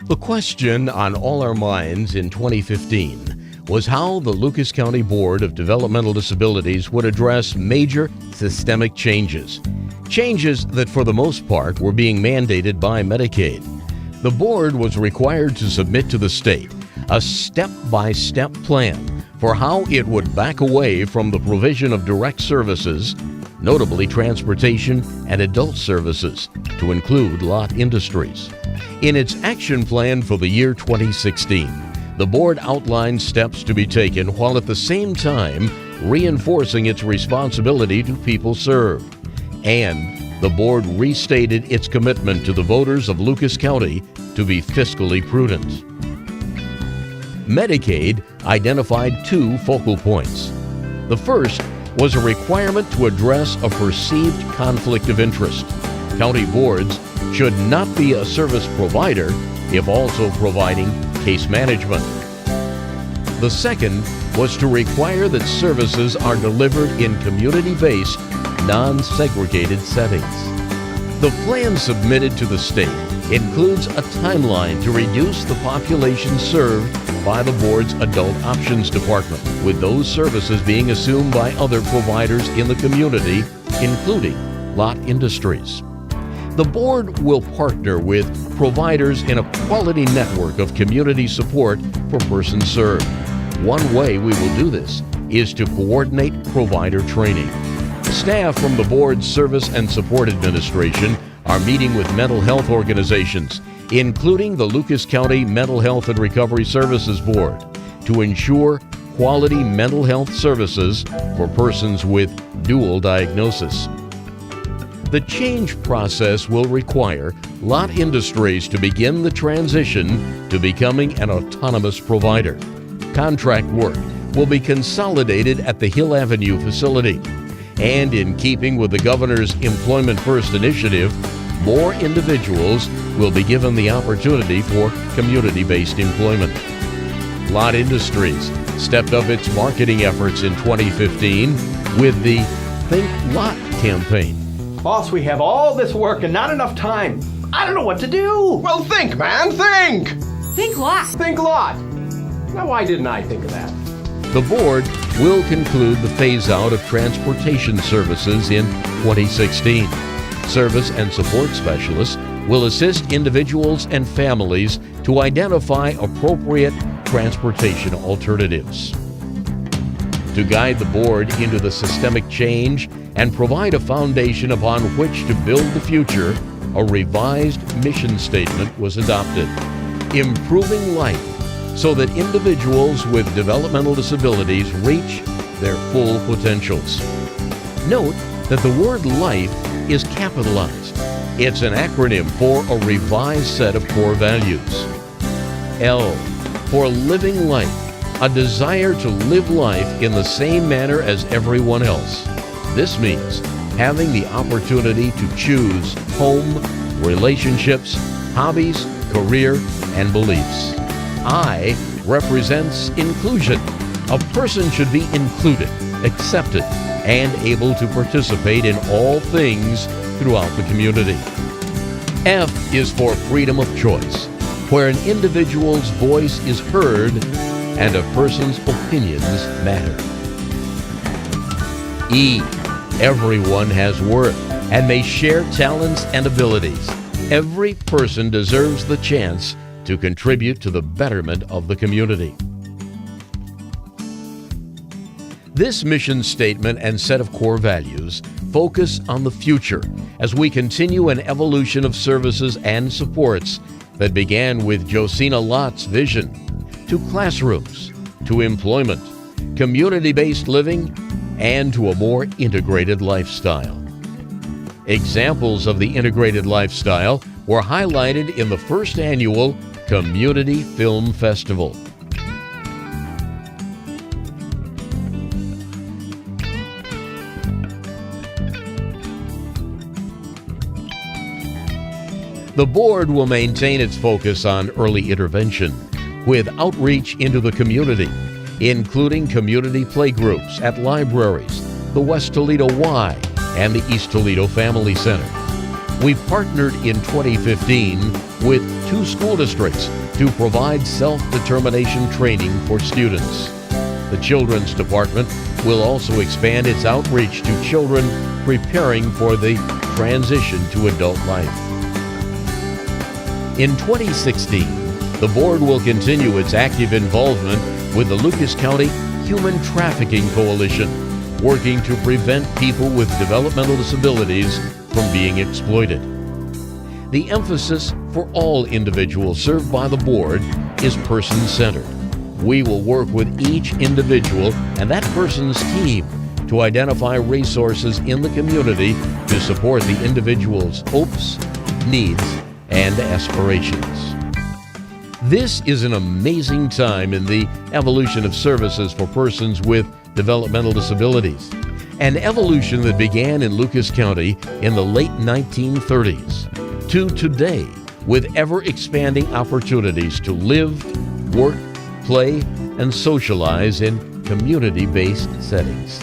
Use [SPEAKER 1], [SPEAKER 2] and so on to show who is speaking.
[SPEAKER 1] The question on all our minds in 2015 was how the Lucas County Board of Developmental Disabilities would address major systemic changes. Changes that for the most part were being mandated by Medicaid. The board was required to submit to the state a step-by-step plan for how it would back away from the provision of direct services, notably transportation and adult services, to include Lott Industries. In its action plan for the year 2016, the board outlined steps to be taken while at the same time reinforcing its responsibility to people served. And the board restated its commitment to the voters of Lucas County to be fiscally prudent. Medicaid identified two focal points. The first was a requirement to address a perceived conflict of interest. County boards should not be a service provider if also providing case management. The second was to require that services are delivered in community-based, non-segregated settings. The plan submitted to the state includes a timeline to reduce the population served by the board's Adult Options Department, with those services being assumed by other providers in the community, including Lott Industries. The board will partner with providers in a quality network of community support for persons served. One way we will do this is to coordinate provider training. Staff from the board's Service and Support Administration are meeting with mental health organizations, including the Lucas County Mental Health and Recovery Services Board, to ensure quality mental health services for persons with dual diagnosis. The change process will require Lott Industries to begin the transition to becoming an autonomous provider. Contract work will be consolidated at the Hill Avenue facility. And in keeping with the Governor's Employment First initiative, more individuals will be given the opportunity for community-based employment. Lott Industries stepped up its marketing efforts in 2015 with the Think Lott campaign.
[SPEAKER 2] Boss, we have all this work and not enough time. I don't know what to do.
[SPEAKER 3] Well, think, man, think!
[SPEAKER 4] Think Lott.
[SPEAKER 2] Think Lott. Now, why didn't I think of that?
[SPEAKER 1] The board will conclude the phase-out of transportation services in 2016. Service and support specialists will assist individuals and families to identify appropriate transportation alternatives. To guide the board into the systemic change and provide a foundation upon which to build the future, a revised mission statement was adopted. Improving life so that individuals with developmental disabilities reach their full potentials. Note that the word life is capitalized. It's an acronym for a revised set of core values. L, for living life, a desire to live life in the same manner as everyone else. This means having the opportunity to choose home, relationships, hobbies, career, and beliefs. I represents inclusion. A person should be included, accepted, and able to participate in all things throughout the community. F is for freedom of choice, where an individual's voice is heard and a person's opinions matter. E, everyone has worth and may share talents and abilities. Every person deserves the chance to contribute to the betterment of the community. This mission statement and set of core values focus on the future as we continue an evolution of services and supports that began with Josina Lott's vision, to classrooms, to employment, community-based living, and to a more integrated lifestyle. Examples of the integrated lifestyle were highlighted in the first annual Community Film Festival. The board will maintain its focus on early intervention with outreach into the community, including community playgroups at libraries, the West Toledo Y, and the East Toledo Family Center. We partnered in 2015 with 2 school districts to provide self-determination training for students. The Children's Department will also expand its outreach to children preparing for the transition to adult life. In 2016, the board will continue its active involvement with the Lucas County Human Trafficking Coalition, working to prevent people with developmental disabilities from being exploited. The emphasis for all individuals served by the board is person-centered. We will work with each individual and that person's team to identify resources in the community to support the individual's hopes, needs, and aspirations. This is an amazing time in the evolution of services for persons with developmental disabilities, an evolution that began in Lucas County in the late 1930s to today, with ever-expanding opportunities to live, work, play, and socialize in community-based settings.